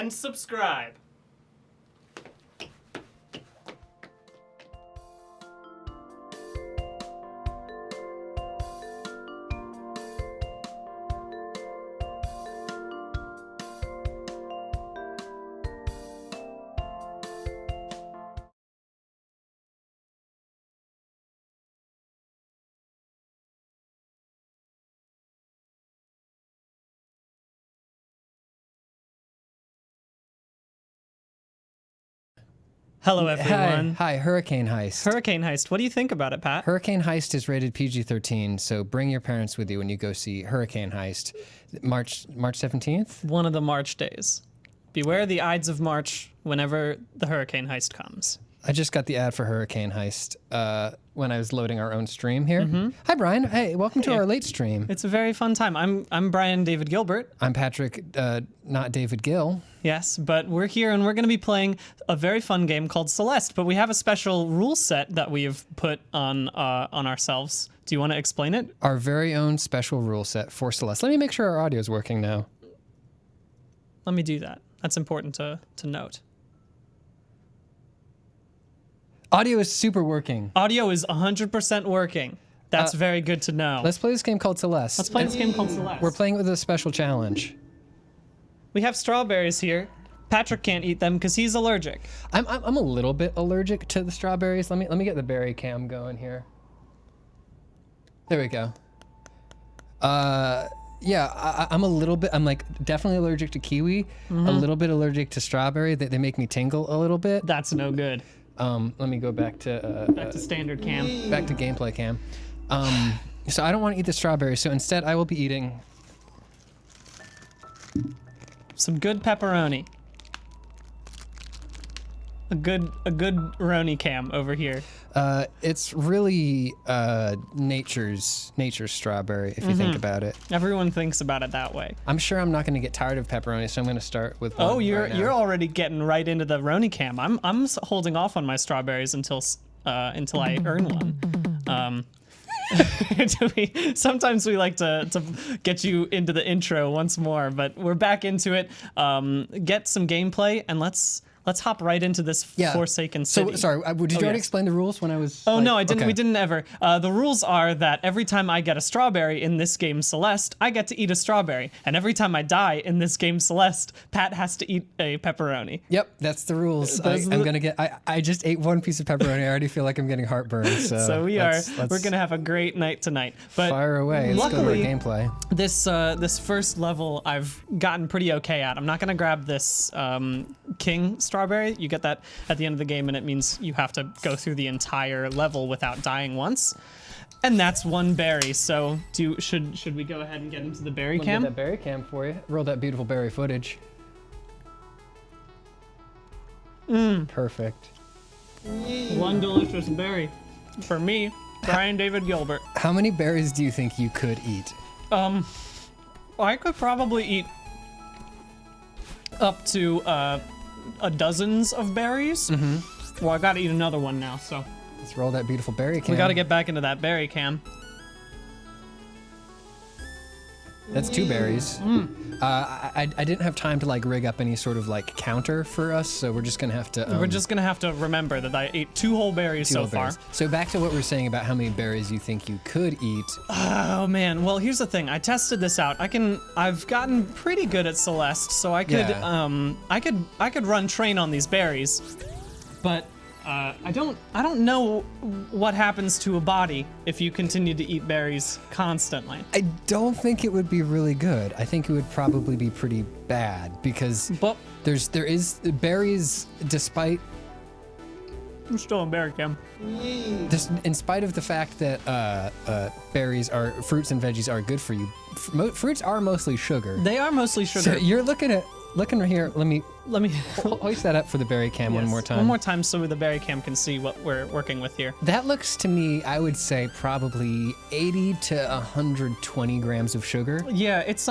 and subscribe. Hello, everyone. Hi, Hurricane Heist. Hurricane Heist. What do you think about it, Pat? Hurricane Heist is rated PG-13, so bring your parents with you when you go see Hurricane Heist. March 17th? One of the March days. Beware the Ides of March whenever the Hurricane Heist comes. I just got the ad for Hurricane Heist when I was loading our own stream here. Hi, Brian. Hey, welcome to our late stream. It's a very fun time. I'm Brian David Gilbert. I'm Patrick, not David Gill. Yes, but we're here and we're going to be playing a very fun game called Celeste, but we have a special rule set that we have put on ourselves. Do you want to explain it? Our very own special rule set for Celeste. Let me make sure our audio is working now. Let me do that. That's important to note. Audio is super working. Audio is 100% working. That's very good to know. Let's play this game called Celeste. Let's play this game called Celeste. We're playing with a special challenge. We have strawberries here. Patrick can't eat them because he's allergic. I'm a little bit allergic to the strawberries. Let me get the berry cam going here. There we go. Yeah, I'm like definitely allergic to kiwi. A little bit allergic to strawberry. They make me tingle a little bit. That's no good. Let me go back to Standard cam. back to gameplay cam. So I don't want to eat the strawberries. So instead, I will be eating Some good pepperoni. A good Roni cam over here. It's really nature's strawberry if you think about it. Everyone thinks about it that way. I'm sure I'm not going to get tired of pepperoni, so I'm going to start with one. Oh, you're right now. you're already getting right into the Roni cam. I'm holding off on my strawberries until I earn one. Sometimes we like to get you into the intro once more, but we're back into it. Get some gameplay and let's hop right into this Forsaken City. So sorry, did you already explain the rules when I was? Oh no, I didn't. Okay. We didn't ever. The rules are that every time I get a strawberry in this game Celeste, I get to eat a strawberry, and every time I die in this game Celeste, Pat has to eat a pepperoni. Yep, that's the rules. I'm gonna get. I just ate one piece of pepperoni. I already feel like I'm getting heartburn. So we're gonna have a great night tonight. But fire away. Let's go to our gameplay. This first level I've gotten pretty okay at. I'm not gonna grab this king strawberry. You get that at the end of the game, and it means you have to go through the entire level without dying once. And that's one berry. So should we go ahead and get into the berry cam? Get that berry cam for you. Roll that beautiful berry footage. Perfect. One delicious berry for me, Brian David Gilbert. How many berries do you think you could eat? I could probably eat up to dozens of berries. Well, I gotta eat another one now, so let's roll that beautiful berry cam. We gotta get back into that berry cam. That's 2 berries. I didn't have time to like rig up any sort of like counter for us, so we're just gonna have to. We're just gonna have to remember that I ate 2 whole berries so far. So back to what we were saying about how many berries you think you could eat. Oh man, well here's the thing. I tested this out. I've gotten pretty good at Celeste, so I could I could run train on these berries, but I don't know what happens to a body if you continue to eat berries constantly. I don't think it would be really good. I think it would probably be pretty bad because there is berries, despite. I'm still on berry cam. In spite of the fact that berries are fruits and veggies are good for you, fruits are mostly sugar. They are mostly sugar. So you're looking right here. Let me hoist that up for the berry cam one more time. One more time so the berry cam can see what we're working with here. That looks to me, I would say probably 80 to 120 grams of sugar. Yeah, it's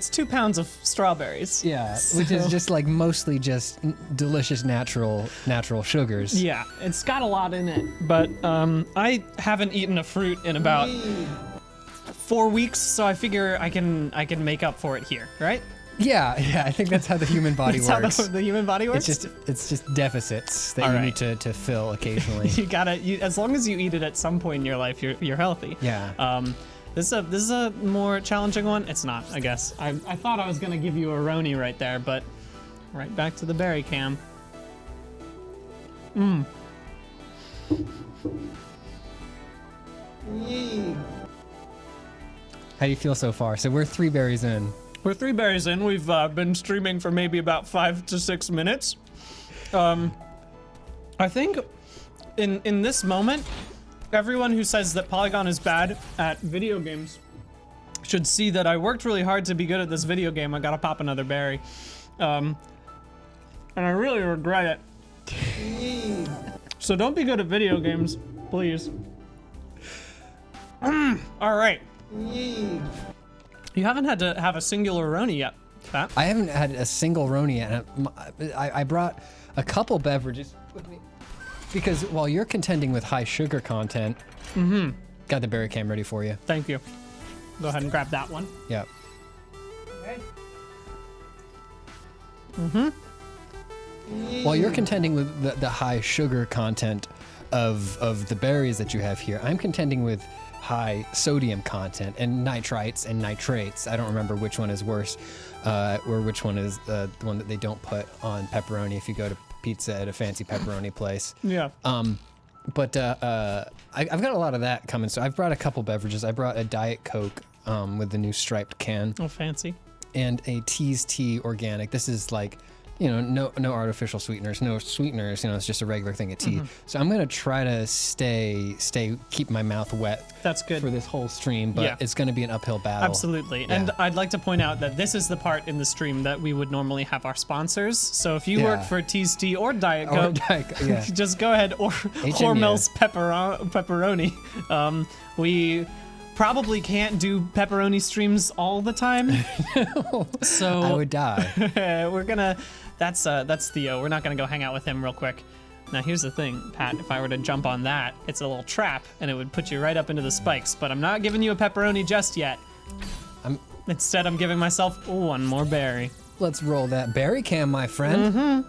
2 pounds of strawberries. Yeah, which is just like mostly just delicious natural sugars. Yeah, it's got a lot in it, but I haven't eaten a fruit in about 4 weeks, so I figure I can make up for it here, right? Yeah, I think that's how the human body That's works. how the human body works? It's just deficits that you need to fill occasionally. As long as you eat it at some point in your life, you're healthy. Yeah. This is a more challenging one. It's not, I guess. I thought I was gonna give you a Roni right there, but right back to the berry cam. How do you feel so far? So we're 3 berries in. We're 3 berries in. We've been streaming for maybe about 5 to 6 minutes. I think in this moment, everyone who says that Polygon is bad at video games should see that I worked really hard to be good at this video game. I gotta pop another berry. And I really regret it. So don't be good at video games, please. All right. You haven't had to have a singular Roni yet, Pat. I haven't had a single Roni yet. I brought a couple beverages with me because while you're contending with high sugar content, got the berry cam ready for you. Thank you. Go ahead and grab that one. Yep. Okay. While you're contending with the high sugar content of the berries that you have here, I'm contending with high sodium content and nitrites and nitrates. I don't remember which one is worse, or which one is the one that they don't put on pepperoni if you go to pizza at a fancy pepperoni place. Yeah. But I've got a lot of that coming, so I've brought a couple beverages. I brought a Diet Coke with the new striped can. Oh, fancy. And a Tea's Tea organic. This is like, no artificial sweeteners, no sweeteners, it's just a regular thing of tea. So I'm gonna try to keep my mouth wet. That's good. For this whole stream, but it's gonna be an uphill battle. Absolutely. Yeah. And I'd like to point out that this is the part in the stream that we would normally have our sponsors. So if you work for Tea's Tea or Diet Coke, just go ahead, or Hormel's pepperoni. We probably can't do pepperoni streams all the time. So I would die. That's Theo. We're not gonna go hang out with him real quick. Now here's the thing, Pat, if I were to jump on that, it's a little trap and it would put you right up into the spikes, but I'm not giving you a pepperoni just yet. Instead, I'm giving myself one more berry. Let's roll that berry cam, my friend.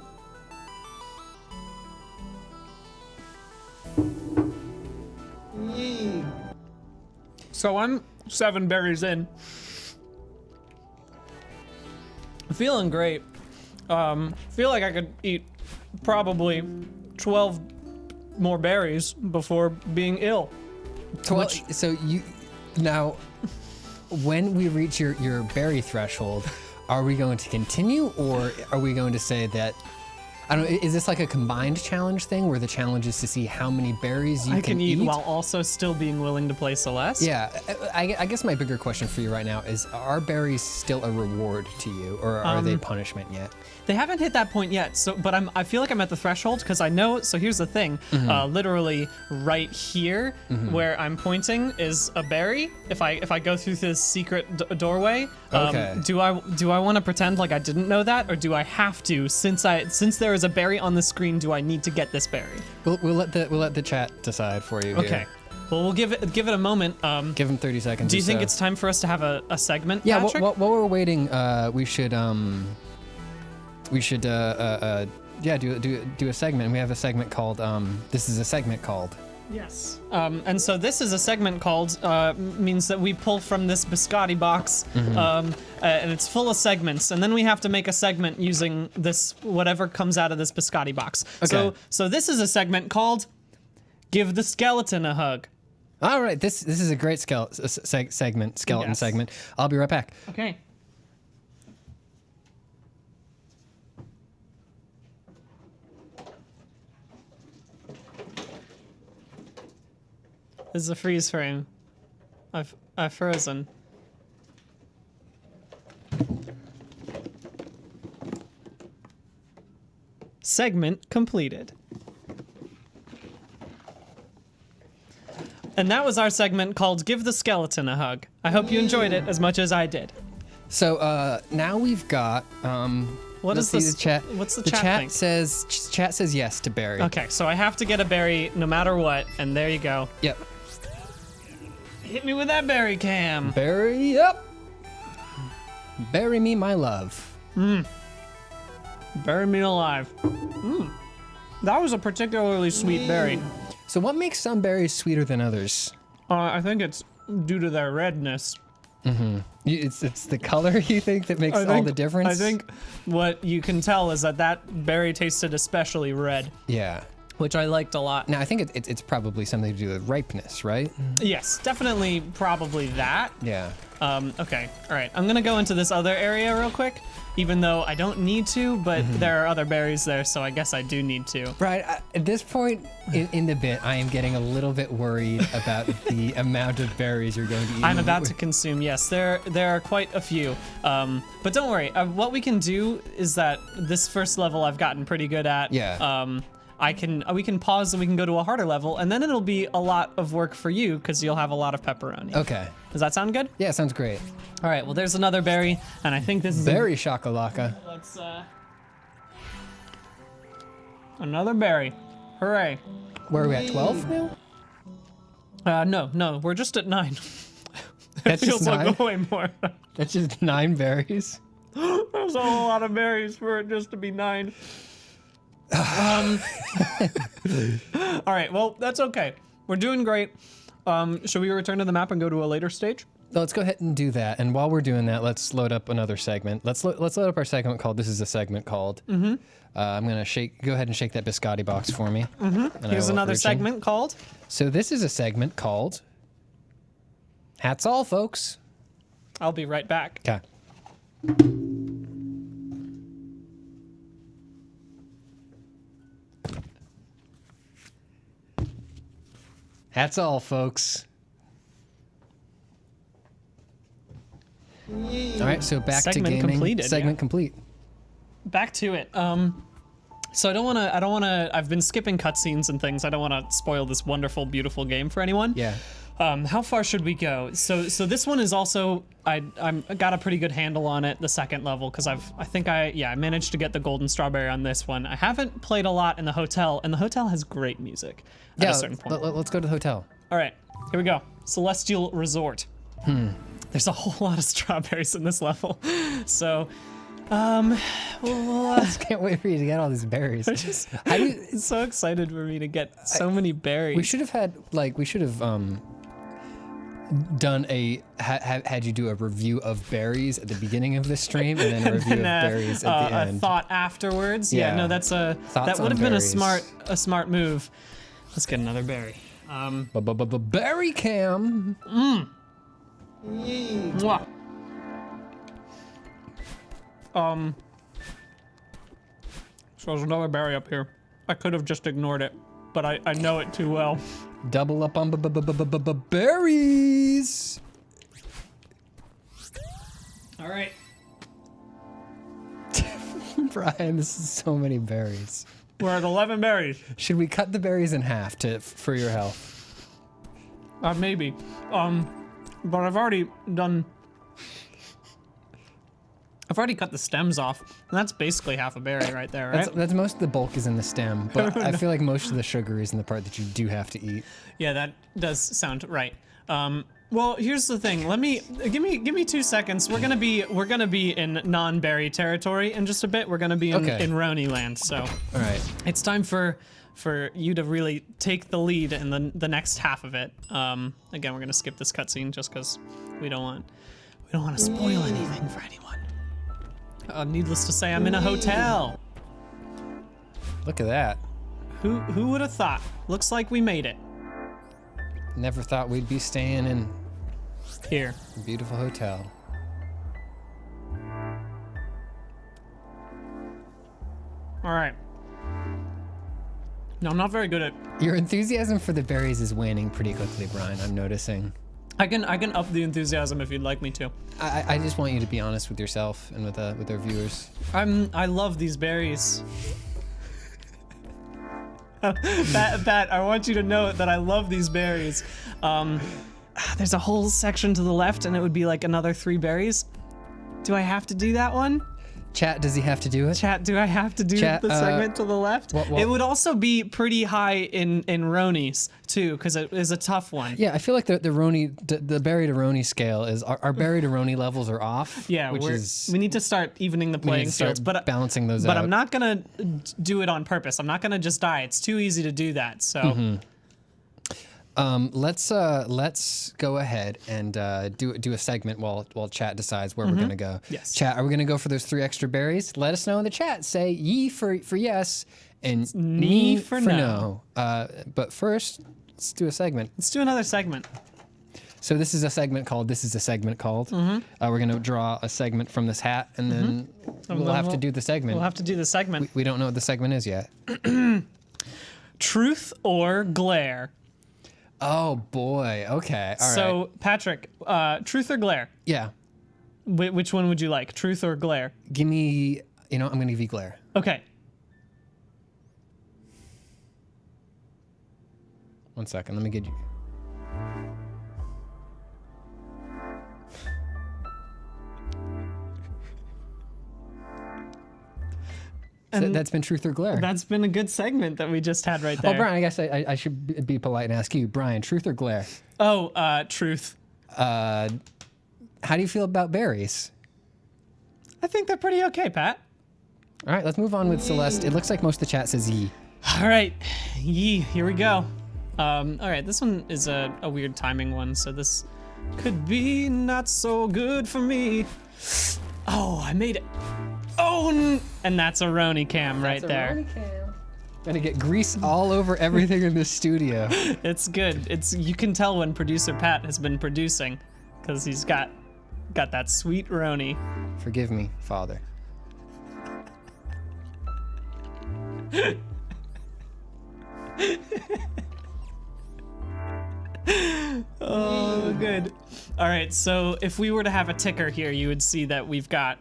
So I'm 7 berries in. Feeling great. Feel like I could eat probably 12 more berries before being ill. So now, when we reach your berry threshold, are we going to continue, or are we going to say that? I don't know, is this like a combined challenge thing where the challenge is to see how many berries you can eat while also still being willing to play Celeste? Yeah, I guess my bigger question for you right now is, are berries still a reward to you, or are they punishment yet? They haven't hit that point yet, but I feel like I'm at the threshold because I know. So here's the thing, literally right here where I'm pointing is a berry. If I go through this secret doorway, do I want to pretend like I didn't know that, or do I have to? Since there is a berry on the screen, do I need to get this berry? We'll let the chat decide for you. Okay. Here. Well, we'll give it a moment. Give them 30 seconds. Do you think it's time for us to have a segment? Yeah. Patrick? While we're waiting, we should do a segment. We have a segment called this is a segment called. Yes. And so this is a segment called means that we pull from this biscotti box, and it's full of segments, and then we have to make a segment using this whatever comes out of this biscotti box. Okay. So this is a segment called "Give the Skeleton a Hug." All right. This is a great skeleton segment. I'll be right back. Okay. This is a freeze frame. I've frozen. Segment completed. And that was our segment called Give the Skeleton a Hug. I hope you enjoyed it as much as I did. So now we've got what is this? The chat? What's the chat thing? Chat says yes to berry. Okay, so I have to get a berry no matter what, and there you go. Yep. Hit me with that berry cam. Berry up. Bury me, my love. Bury me alive. That was a particularly sweet berry. So what makes some berries sweeter than others? I think it's due to their redness. It's the color, you think, that makes all the difference? I think what you can tell is that berry tasted especially red. Yeah. Which I liked a lot. Now, I think it's probably something to do with ripeness, right? Yes, definitely probably that. Yeah. Okay, all right. I'm gonna go into this other area real quick, even though I don't need to, but there are other berries there, so I guess I do need to. Right, at this point in the bit, I am getting a little bit worried about the amount of berries you're going to eat. I'm about to consume, yes. There are quite a few. But don't worry, what we can do is that this first level I've gotten pretty good at. Yeah. We can pause and we can go to a harder level, and then it'll be a lot of work for you because you'll have a lot of pepperoni. Okay. Does that sound good? Yeah, sounds great. All right, well, there's another berry, and I think this is Berry shakalaka. Let's, another berry. Hooray. Where are we at, 12 now? No, we're just at 9. That's It feels just 9? like way more. That's just 9 berries? There's a whole lot of berries for it just to be 9. All right, well, that's okay. We're doing great. Should we return to the map and go to a later stage? Let's go ahead and do that. And while we're doing that, let's load up another segment. Let's load up our segment called, this is a segment called. I'm gonna go ahead and shake that biscotti box for me. Here's another segment called. So this is a segment called Hats All, folks. I'll be right back. Okay. Hats all, folks. All right, so back Segment to gaming. completed, Segment yeah. complete. Back to it. So I don't wanna, I've been skipping cutscenes and things. I don't wanna spoil this wonderful, beautiful game for anyone. Yeah. How far should we go? So this one is also, I got a pretty good handle on it, the second level, because I managed to get the golden strawberry on this one. I haven't played a lot in the hotel, and the hotel has great music at a certain point. Let's go to the hotel. All right, here we go. Celestial Resort. There's a whole lot of strawberries in this level. So, I just can't wait for you to get all these berries. it's so excited for me to get so many berries. We should have done had you do a review of berries at the beginning of this stream and then a review of berries at the end. A thought afterwards. Yeah. No, that would have been a smart move. Let's get another berry. Berry cam. Mwah. So there's another berry up here. I could have just ignored it, but I know it too well. Double up on berries. All right. Brian, this is so many berries. We're at 11 berries. Should we cut the berries in half for your health? Maybe. But I've already cut the stems off, and that's basically half a berry right there, right? That's most of the bulk is in the stem, but I feel like most of the sugar is in the part that you do have to eat. Yeah, that does sound right. Well, here's the thing. Give me 2 seconds. We're gonna be in non-berry territory in just a bit. We're gonna be in Roni land. So, all right, it's time for you to really take the lead in the next half of it. Again, we're gonna skip this cutscene just because we don't want to spoil anything for anyone. Needless to say, I'm in a hotel. Look at that. Who would have thought? Looks like we made it. Never thought we'd be staying in Here. a beautiful hotel. All right. No, I'm not very good at. Your enthusiasm for the berries is waning pretty quickly, Brian. I'm noticing. I can up the enthusiasm if you'd like me to. I just want you to be honest with yourself and with our viewers. I love these berries. Pat, I want you to know that I love these berries. There's a whole section to the left, and it would be like another 3 berries. Do I have to do that one? Chat, does he have to do it? Chat, do I have to do Chat, the segment to the left? well- It would also be pretty high in Ronies too, because it is a tough one. Yeah, I feel like the berry to Roni scale is our berry to Roni levels are off. Yeah, we need to start evening the we need playing to start fields, but balancing those But out. I'm not gonna do it on purpose. I'm not gonna just die. It's too easy to do that. So. Let's go ahead and do a segment while chat decides where we're gonna go. Yes. Chat, are we gonna go for those 3 extra berries? Let us know in the chat. Say ye for yes and nee nee for no. But first, let's do a segment. Let's do another segment. So this is a segment called This is a Segment Called. We're gonna draw a segment from this hat, and then we'll have to do the segment. We'll have to do the segment. We don't know what the segment is yet. Truth or glare? Oh boy. Okay. All right. So, Patrick, truth or glare? Yeah. Which one would you like, truth or glare? Give me. I'm gonna give you glare. Okay. 1 second. Let me get you. So And that's been truth or glare. that's been a good segment that we just had right there. Oh, Brian, I guess I should be polite and ask you, Brian, truth or glare? Oh, truth. How do you feel about berries? I think they're pretty okay, Pat. All right, let's move on with Celeste. It looks like most of the chat says ye. All right, here we go. All right, this one is a weird timing one, so this could be not so good for me. Oh, I made it. Oh, and that's a Roni cam right there. Gonna get grease all over everything in this studio. It's good. You can tell when producer Pat has been producing, because he's got that sweet Roni. Forgive me, Father. Oh, good. All right, so if we were to have a ticker here, you would see that we've got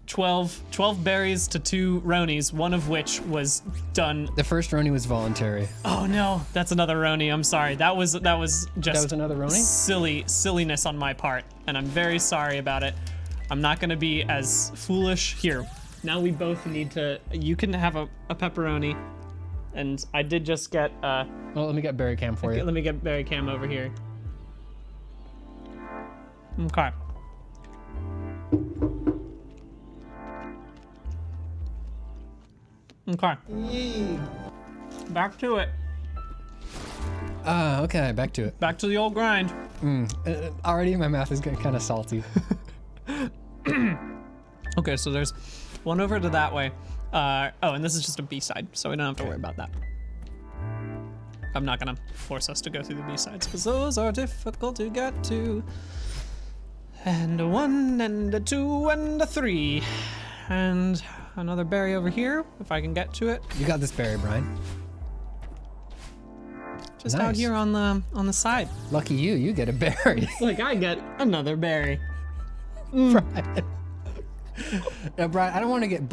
12 berries to 2 Ronies, one of which was done. The first Roni was voluntary. Oh no, that's another Roni. I'm sorry. That was just That was another Roni? silliness on my part, and I'm very sorry about it. I'm not gonna be as foolish here. Now we both need to. You can have a pepperoni, and I did just get. Well, let me get berry cam for you. Let me get berry cam over here. Okay. Okay. Back to it. Okay, back to it. Back to the old grind. Already my mouth is getting kind of salty. Okay, so there's one over to that way. Oh, and this is just a B-side, so we don't have to worry about that. I'm not gonna force us to go through the B-sides, because those are difficult to get to. And a 1, and a 2, and a 3. And another berry over here, if I can get to it. You got this berry, Brian. Just Nice. out here on the side. Lucky you, you get a berry. Like I get another berry. Brian. Now, Brian, I don't want to get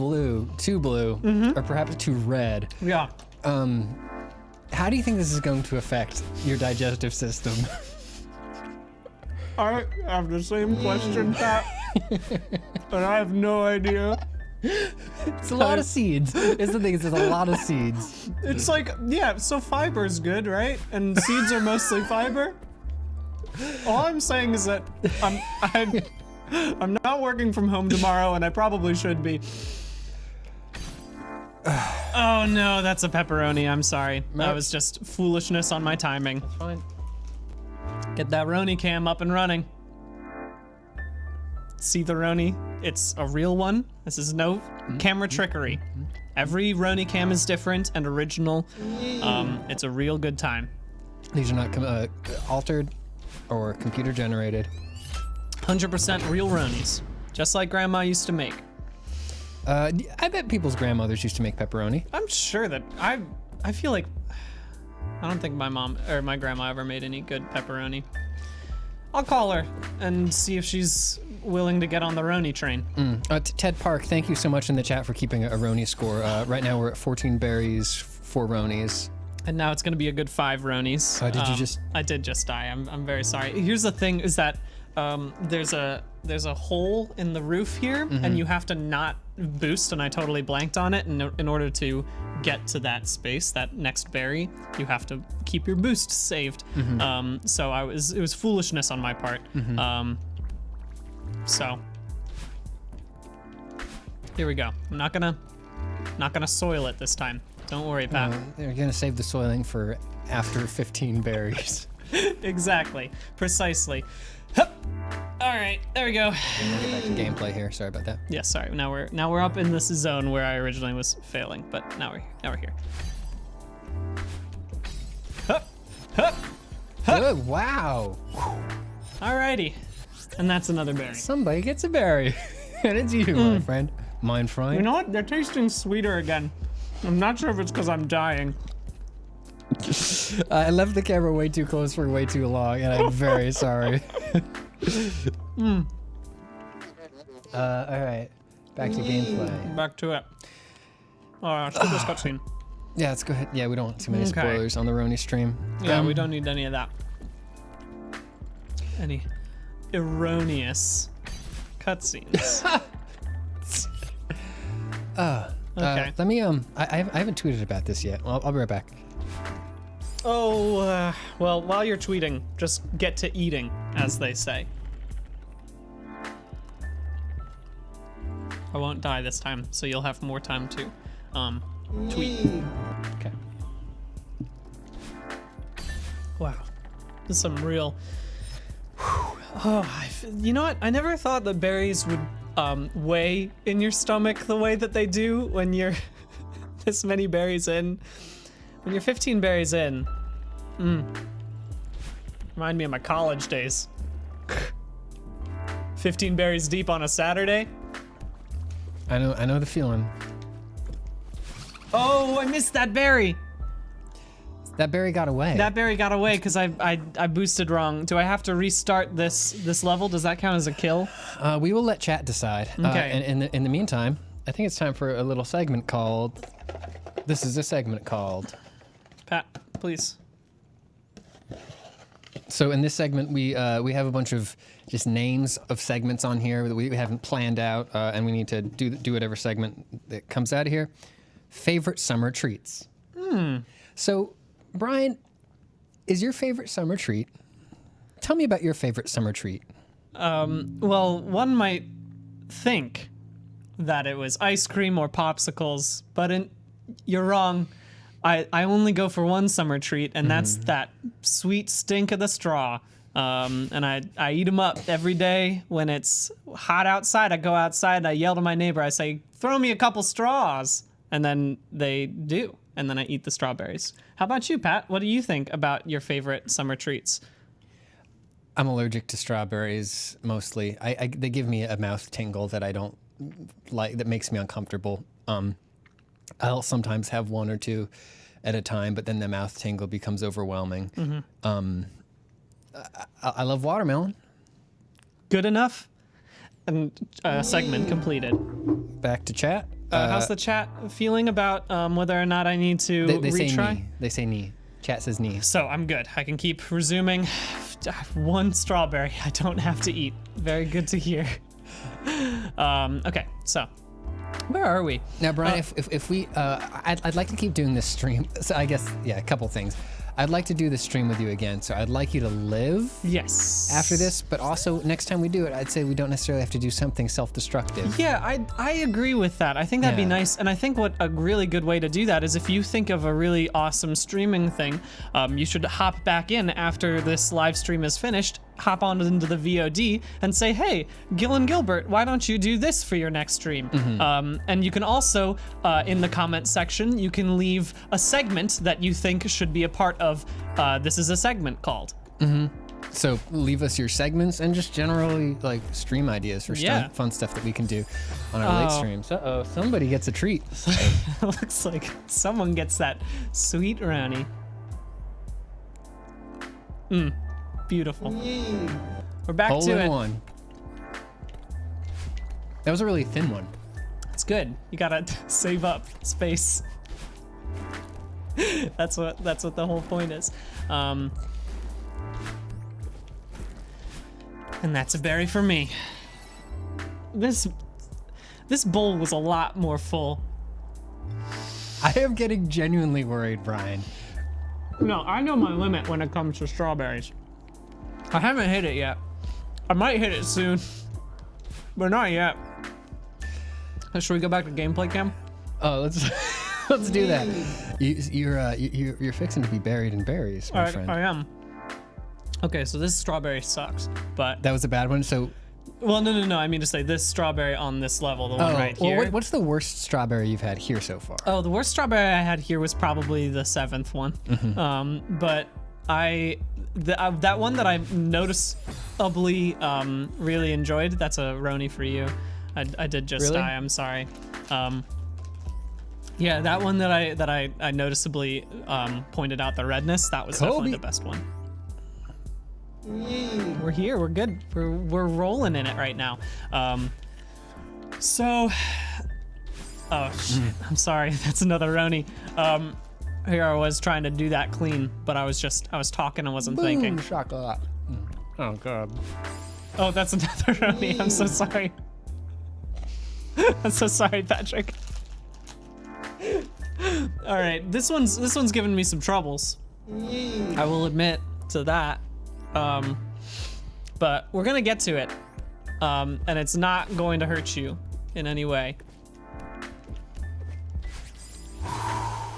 too blue, or perhaps too red. Yeah. How do you think this is going to affect your digestive system? I have the same question, Pat. And I have no idea. It's a lot of seeds. It's the thing, is there's a lot of seeds. It's like, yeah, so fiber's good, right? And seeds are mostly fiber. All I'm saying is that I'm not working from home tomorrow, and I probably should be. Oh no, that's a pepperoni. I'm sorry. That was just foolishness on my timing. Fine. Get that Roni cam up and running. See the Roni? It's a real one. This is no camera trickery. Every Roni cam is different and original. It's a real good time. These are not altered or computer generated. 100% real Ronis, just like Grandma used to make. I bet people's grandmothers used to make pepperoni. I'm sure that I feel like I don't think my mom or my grandma ever made any good pepperoni. I'll call her and see if she's willing to get on the Roni train. Ted Park, thank you so much in the chat for keeping a Roni score. Right now we're at 14 berries, 4 Ronis. And now it's gonna be a good 5 Ronis. Did you just? I did just die. I'm very sorry. Here's the thing: is that there's a hole in the roof here, and you have to not boost, and I totally blanked on it. And in order to get to that space, that next berry, you have to keep your boost saved. So it was foolishness on my part. So here we go. I'm not gonna soil it this time. Don't worry, Pat. They're gonna save the soiling for after 15 berries. Exactly, precisely. Hup. All right, there we go. Get back to gameplay here. Sorry about that. Yeah, sorry. Now we're up in this zone where I originally was failing, but now we're here. Hup, hup, hup. Good. Wow. Alrighty, and that's another berry. Somebody gets a berry, and it's you, my friend. Mine frying. You know what? They're tasting sweeter again. I'm not sure if it's because I'm dying. I left the camera way too close for way too long, and I'm very sorry. All right, back to gameplay. Back to it. Let's get this cutscene. Yeah, let's go ahead. Yeah, we don't want too many spoilers on the Roni stream. Yeah, we don't need any of that. Any erroneous cutscenes. Okay. Let me I haven't tweeted about this yet. I'll be right back. Oh, well, while you're tweeting, just get to eating, as they say. I won't die this time, so you'll have more time to tweet. Okay. Wow, this is some real. Oh, you know what? I never thought that berries would weigh in your stomach the way that they do when you're this many berries in. When you're 15 berries in, remind me of my college days. 15 berries deep on a Saturday. I know the feeling. Oh, I missed that berry. That berry got away. That berry got away because I boosted wrong. Do I have to restart this level? Does that count as a kill? We will let chat decide. Okay. And in the meantime, I think it's time for a little segment called. This is a segment called. Pat, please. So in this segment, we have a bunch of just names of segments on here that we haven't planned out, and we need to do whatever segment that comes out of here. Favorite summer treats. So, Brian, is your favorite summer treat? Tell me about your favorite summer treat. Well, one might think that it was ice cream or popsicles, but you're wrong. I only go for one summer treat, and that's that sweet stink of the straw. And I eat them up every day when it's hot outside. I go outside and I yell to my neighbor. I say, "Throw me a couple straws," and then they do. And then I eat the strawberries. How about you, Pat? What do you think about your favorite summer treats? I'm allergic to strawberries mostly. They give me a mouth tingle that I don't like. That makes me uncomfortable. I'll sometimes have one or two at a time, but then the mouth tingle becomes overwhelming. I love watermelon. Good enough. And segment completed. Back to chat. How's the chat feeling about whether or not I need to retry? They say knee. Chat says knee. So I'm good. I can keep resuming. One strawberry I don't have to eat. Very good to hear. Okay, so where are we? Now, Brian, if we, I'd like to keep doing this stream. So I guess, yeah, a couple things. I'd like to do this stream with you again. So I'd like you to live. Yes. After this, but also next time we do it, I'd say we don't necessarily have to do something self-destructive. Yeah, I agree with that. I think that'd be nice. And I think what a really good way to do that is if you think of a really awesome streaming thing, you should hop back in after this live stream is finished, hop on into the VOD and say, "Hey, Gill and Gilbert, why don't you do this for your next stream?" And you can also, in the comment section, you can leave a segment that you think should be a part of this is a segment called. So leave us your segments and just generally like stream ideas for fun stuff that we can do on our late streams. Uh-oh, somebody gets a treat. Looks like someone gets that sweet brownie. Beautiful. We're back Hole to in it. one. That was a really thin one. It's good. You gotta save up space. That's what the whole point is. And that's a berry for me. This bowl was a lot more full. I am getting genuinely worried, Brian. No, I know my limit when it comes to strawberries. I haven't hit it yet. I might hit it soon, but not yet. Should we go back to gameplay cam? Oh, let's do that. You're fixing to be buried in berries, my friend. I am. Okay, so this strawberry sucks, but That was a bad one. So, well, no. I mean to say this strawberry on this level, the one right here. Well, what's the worst strawberry you've had here so far? Oh, the worst strawberry I had here was probably the 7th one. But that one that I noticeably really enjoyed. That's a Roni for you. I did just Really? die. I'm sorry. Yeah, that one that I noticeably pointed out the redness. That was definitely the best one. We're here. We're good. We're rolling in it right now. So, oh shit. I'm sorry. That's another Roni. Here I was trying to do that clean, but I was talking and wasn't thinking. Chocolate. Oh god. Oh, that's another Roni. I'm so sorry. I'm so sorry, Patrick. All right, this one's giving me some troubles. I will admit to that. But we're gonna get to it, and it's not going to hurt you in any way.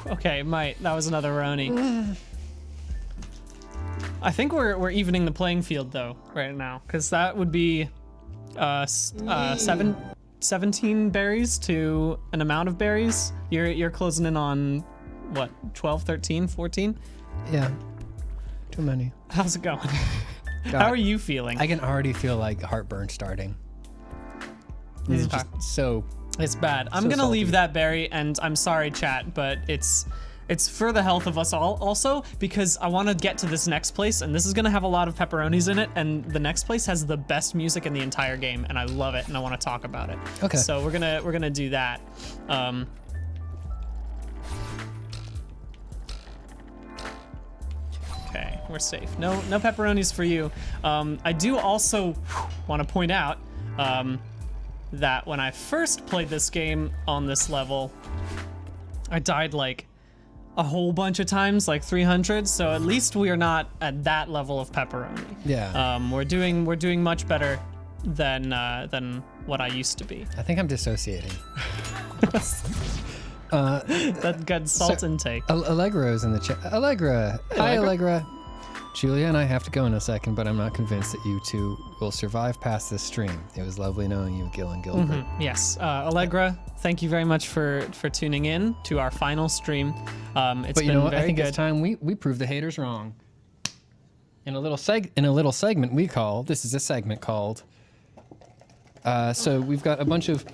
Okay, that was another Roni. I think we're evening the playing field though right now, because that would be 17 berries to an amount of berries. You're closing in on what, 12, 13, 14? Yeah. Too many. How's it going? God, How are you feeling? I can already feel like heartburn starting. This is just so. It's bad. I'm So gonna salty. leave that berry, and I'm sorry, chat, but it's for the health of us all. Also, because I want to get to this next place, and this is gonna have a lot of pepperonis in it, and the next place has the best music in the entire game, and I love it, and I want to talk about it. Okay. So we're gonna do that. Okay, we're safe. No pepperonis for you. I do also want to point out that when I first played this game on this level, I died like a whole bunch of times, like 300. So at least we are not at that level of pepperoni. Yeah. We're doing much better than what I used to be. I think I'm dissociating. That good salt intake. Allegra's in the chat. Allegra. Hi, Allegra. Julia and I have to go in a second, but I'm not convinced that you two will survive past this stream. It was lovely knowing you, Gill and Gilbert. Yes, Allegra, thank you very much for tuning in to our final stream. It's But you been know what? very I think good. it's time we prove the haters wrong. In a little segment we call, this is a segment called. So we've got a bunch of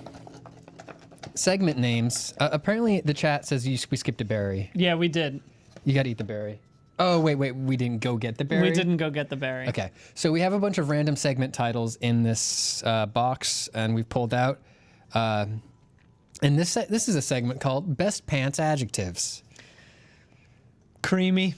segment names. Apparently the chat says we skipped a berry. Yeah, we did. You gotta eat the berry. Oh, wait, we didn't go get the berry? We didn't go get the berry. Okay, so we have a bunch of random segment titles in this box, and we've pulled out. And this is a segment called Best Pants Adjectives. Creamy.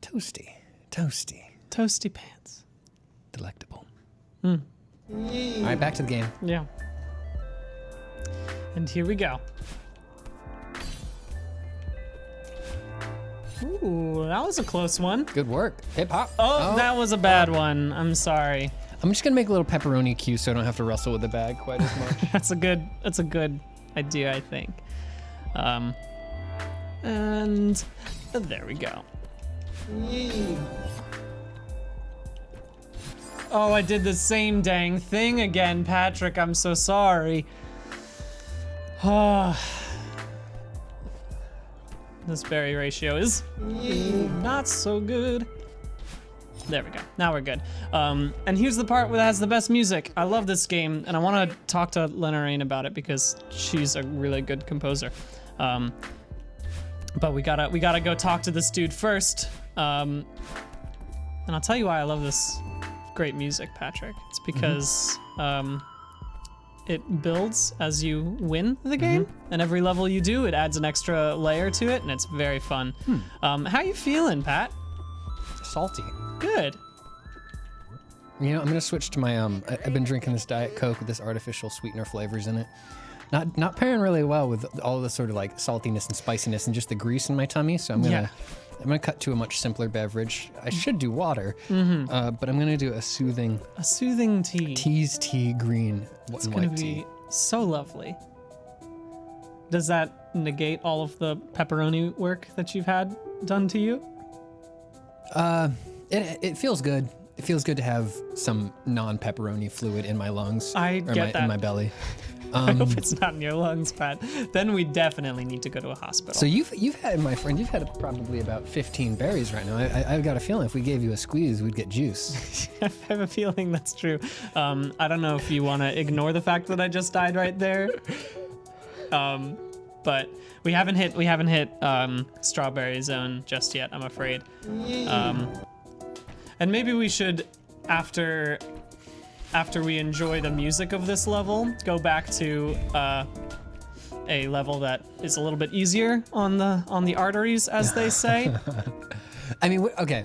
Toasty. Toasty pants. Delectable. All right, back to the game. Yeah. And here we go. Ooh, that was a close one. Good work. Hip hop. Oh, that was a bad one. I'm sorry. I'm just gonna make a little pepperoni cue so I don't have to wrestle with the bag quite as much. That's a good idea, I think. And there we go. Oh, I did the same dang thing again, Patrick. I'm so sorry. This berry ratio is not so good. There we go. Now we're good. And here's the part where it has the best music. I love this game, and I want to talk to Lenaraine about it because she's a really good composer. But we gotta go talk to this dude first. And I'll tell you why I love this great music, Patrick. It's because it builds as you win the game, and every level you do, it adds an extra layer to it, and it's very fun. How you feeling, Pat? Salty. Good. You know, I'm gonna switch to my I've been drinking this Diet Coke with this artificial sweetener flavors in it. Not pairing really well with all the sort of like saltiness and spiciness and just the grease in my tummy. So I'm gonna cut to a much simpler beverage. I should do water, but I'm gonna do a soothing tea. Tea's Tea green It's and gonna white tea. be so lovely. Does that negate all of the pepperoni work that you've had done to you? It feels good. It feels good to have some non-pepperoni fluid in my lungs. Get that. In my belly. I hope it's not in your lungs, Pat. Then we definitely need to go to a hospital. So you've had, my friend, you've had probably about 15 berries right now. I've got a feeling if we gave you a squeeze, we'd get juice. I have a feeling that's true. I don't know if you want to ignore the fact that I just died right there. But we haven't hit strawberry zone just yet, I'm afraid. And maybe we should, after we enjoy the music of this level, go back to a level that is a little bit easier on the arteries, as they say. I mean, okay.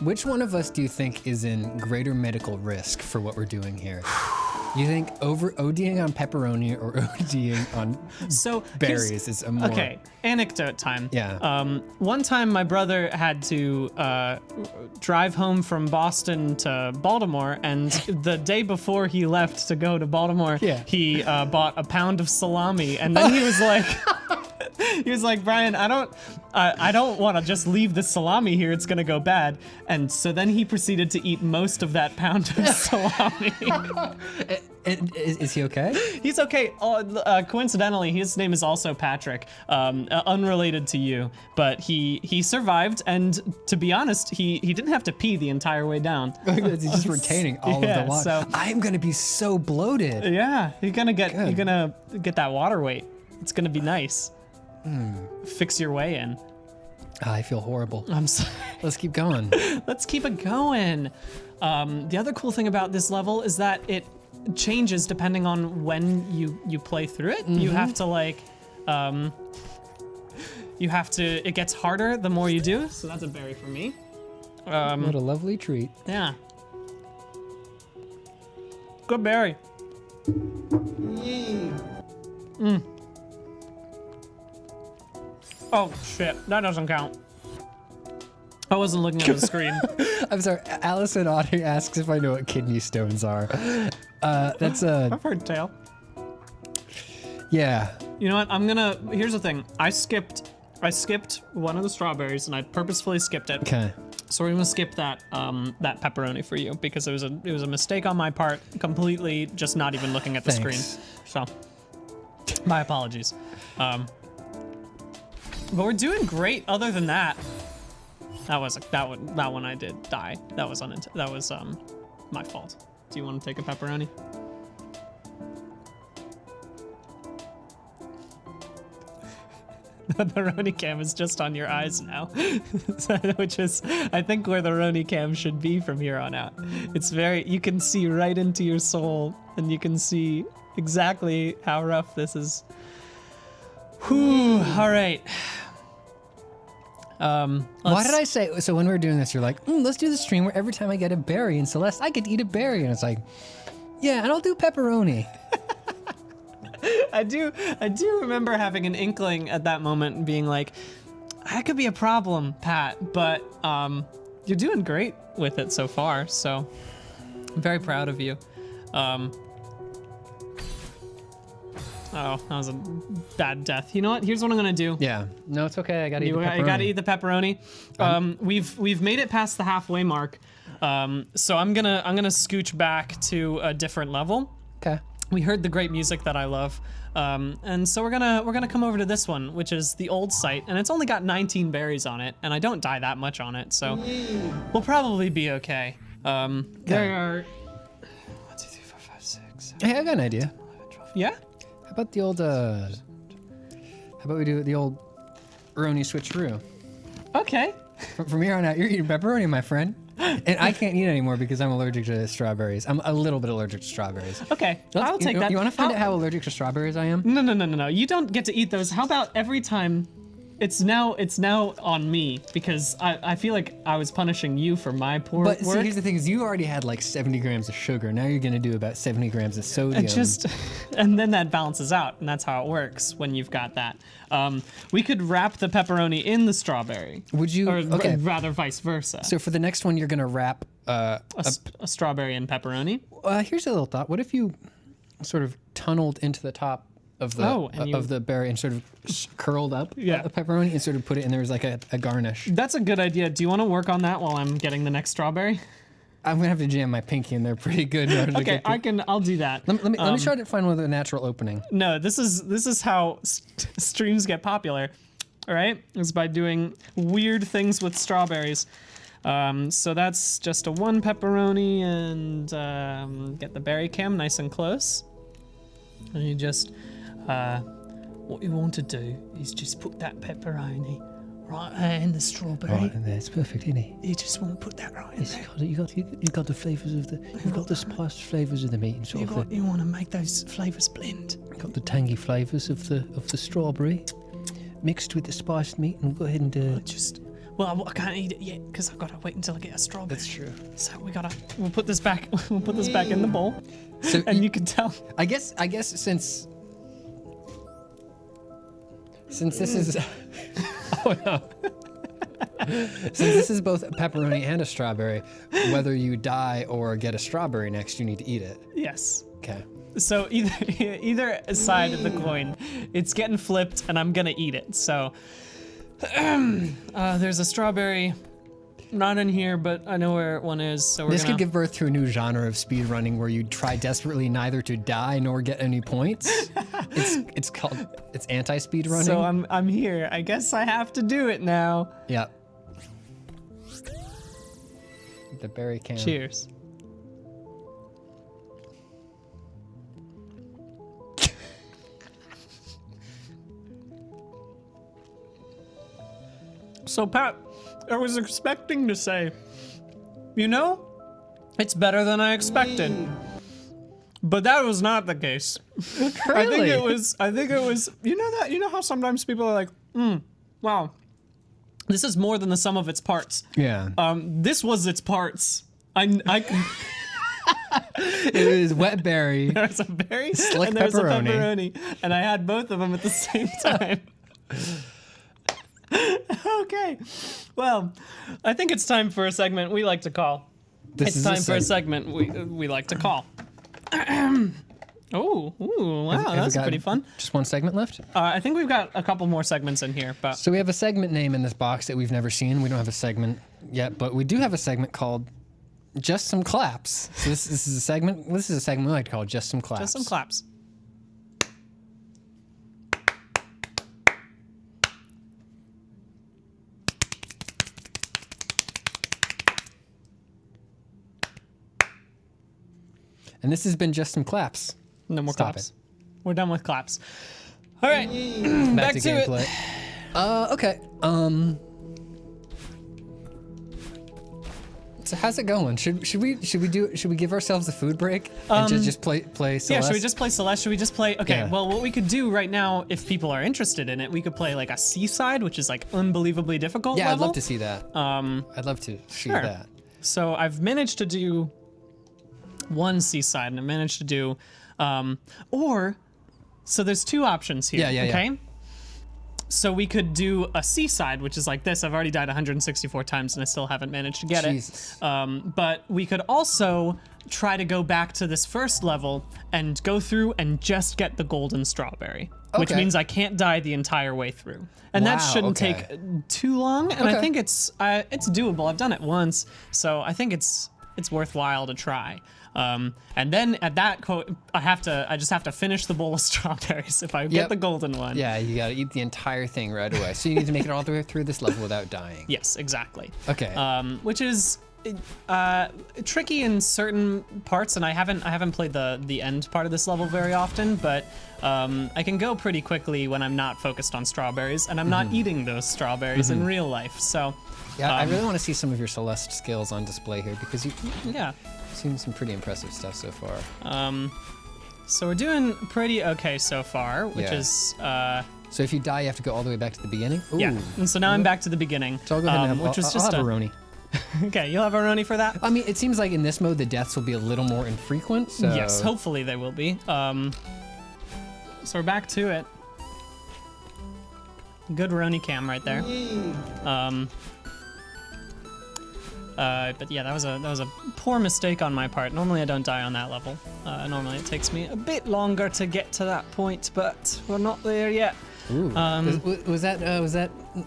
Which one of us do you think is in greater medical risk for what we're doing here? You think ODing on pepperoni or ODing on berries is a more... Okay, anecdote time. Yeah. One time my brother had to drive home from Boston to Baltimore, and the day before he left to go to Baltimore, he bought a pound of salami, and then he was like... He was like, Brian, I don't want to just leave the salami here. It's gonna go bad. And so then he proceeded to eat most of that pound of salami. Is he okay? He's okay. Coincidentally, his name is also Patrick, unrelated to you. But he survived, and to be honest, he didn't have to pee the entire way down. He's just retaining all of the water. So, I'm gonna be so bloated. Yeah, you're gonna get that water weight. It's gonna be nice. Fix your way in. I feel horrible. I'm sorry. Let's keep going. Let's keep it going. The other cool thing about this level is that it changes depending on when you play through it. You have to it gets harder the more you do. So that's a berry for me. What a lovely treat. Yeah. Good berry. Oh shit, that doesn't count. I wasn't looking at the screen. I'm sorry, Allison Audrey asks if I know what kidney stones are. That's a... I've heard tale. Yeah. You know what, here's the thing. I skipped one of the strawberries, and I purposefully skipped it. Okay. So we're gonna skip that pepperoni for you, because it was a mistake on my part, completely just not even looking at the screen. So, my apologies. But we're doing great. Other than that, that one I did die. That was my fault. Do you want to take a pepperoni? The Roni cam is just on your eyes now, which is, I think, where the Roni cam should be from here on out. It's you can see right into your soul, and you can see exactly how rough this is. Whew, all right. Why did I say, so when we were doing this, you're like, let's do the stream where every time I get a berry in Celeste, I get to eat a berry. And it's like, yeah, and I'll do pepperoni. I do remember having an inkling at that moment and being like, that could be a problem, Pat, but you're doing great with it so far, so I'm very proud of you. Oh, that was a bad death. You know what? Here's what I'm gonna do. Yeah. No, it's okay. I gotta eat the pepperoni. You gotta eat the pepperoni. We've made it past the halfway mark. So I'm gonna scooch back to a different level. Okay. We heard the great music that I love. And so we're gonna come over to this one, which is the old site, and it's only got 19 berries on it, and I don't die that much on it, so we'll probably be okay. There are 1, 2, 3, 4, 5, 6, 7, Hey, I got an idea. 11, 12. Yeah? How about the old, how about we do the old Roni switcheroo? Okay. From here on out, you're eating pepperoni, my friend. And I can't eat anymore because I'm allergic to strawberries. I'm a little bit allergic to strawberries. Okay, I'll take that. You want to find out how allergic to strawberries I am? No. You don't get to eat those. How about every time? It's now on me because I feel like I was punishing you for my poor work. But see, here's the thing: is you already had like 70 grams of sugar. Now you're gonna do about 70 grams of sodium. And then that balances out, and that's how it works when you've got that. We could wrap the pepperoni in the strawberry. Would you? Or Okay. rather, vice versa. So for the next one, you're gonna wrap. A strawberry and pepperoni. Here's a little thought. What if you sort of tunneled into the top of the berry and sort of curled up Yeah. a pepperoni and sort of put it in there as like a garnish? That's a good idea. Do you want to work on that while I'm getting the next strawberry? I'm gonna have to jam my pinky in there pretty good. In order to Okay, get to... I'll do that. Let me try to find one with a natural opening. No, this is how streams get popular. All right, is by doing weird things with strawberries. So that's just a 1 pepperoni, and get the berry cam nice and close. And you just, what you want to do is just put that pepperoni right in the strawberry. Right in there, it's perfect, isn't it? You just want to put that right in there. You got the flavors of the spiced flavors of the meat and sort of You want to make those flavors blend. got the tangy flavors of the strawberry mixed with the spiced meat, and we'll go ahead and Well, I can't eat it yet because I've got to wait until I get a strawberry. That's true. So we'll put this back. We'll put this back in the bowl, So and you can tell. I guess since this is oh no. Since this is both a pepperoni and a strawberry, whether you die or get a strawberry next, you need to eat it. Yes. Okay. So either side of the coin, it's getting flipped, and I'm gonna eat it. So there's a strawberry, not in here, but I know where one is. So This could give birth to a new genre of speedrunning where you try desperately neither to die nor get any points. It's anti-speed running. So I'm here. I guess I have to do it now. Yeah. The berry can. Cheers. So Pat, I was expecting to say, it's better than I expected. But that was not the case. Really? I think it was, you know how sometimes people are like, wow, this is more than the sum of its parts. Yeah. This was its parts. It was wet berry. There's a berry Slick and there's pepperoni. a pepperoni, and I had both of them at the same time. Okay, well, I think it's time for a segment we like to call. It's time for a segment we like to call. Oh, wow, that's pretty fun. Just one segment left? I think we've got a couple more segments in here, but So we have a segment name in this box that we've never seen. We don't have a segment yet, but we do have a segment called Just Some Claps. So this is a segment. This is a segment we like to call Just Some Claps. just some claps. And this has been Just Some Claps. No more Stop claps. We're done with claps. All right, Back to it. gameplay. Okay. So how's it going? Should we give ourselves a food break and just play Celeste? Yeah, should we just play Celeste? Should we just play? Okay, Yeah. well, what we could do right now, if people are interested in it, we could play like a seaside, which is like unbelievably difficult. Yeah, level. I'd love to see that. I'd love to see Sure. that. So I've managed to do one seaside, and I managed to do, so there's two options here. Yeah. Okay. So we could do a seaside, which is like this. I've already died 164 times, and I still haven't managed to get Jesus. it. But we could also try to go back to this first level and go through and just get the golden strawberry, which Okay. means I can't die the entire way through. And that Wow, shouldn't okay. take too long. And I Okay. think it's doable. I've done it once, so I think it's worthwhile to try. And then at that quote, I just have to finish the bowl of strawberries if I get Yep. the golden one. Yeah, you gotta eat the entire thing right away. So you need to make it all the way through this level without dying. Yes, exactly. Okay. Which is tricky in certain parts, and I haven't played the end part of this level very often, but I can go pretty quickly when I'm not focused on strawberries, and I'm not eating those strawberries in real life. So yeah, I really want to see some of your Celeste skills on display here because you've yeah, seen some pretty impressive stuff so far. So we're doing pretty okay so far, which Yeah. is So if you die, you have to go all the way back to the beginning. Ooh. yeah. And so now I'm back to the beginning, So I'll go ahead and have, which was I'll just have a Roni. okay. You'll have a Roni for that. I mean, it seems like in this mode the deaths will be a little more infrequent. So Yes, hopefully they will be. So we're back to it. Good Roni cam right there. But yeah, that was a poor mistake on my part. Normally I don't die on that level. Normally it takes me a bit longer to get to that point, but we're not there yet. Ooh. Was that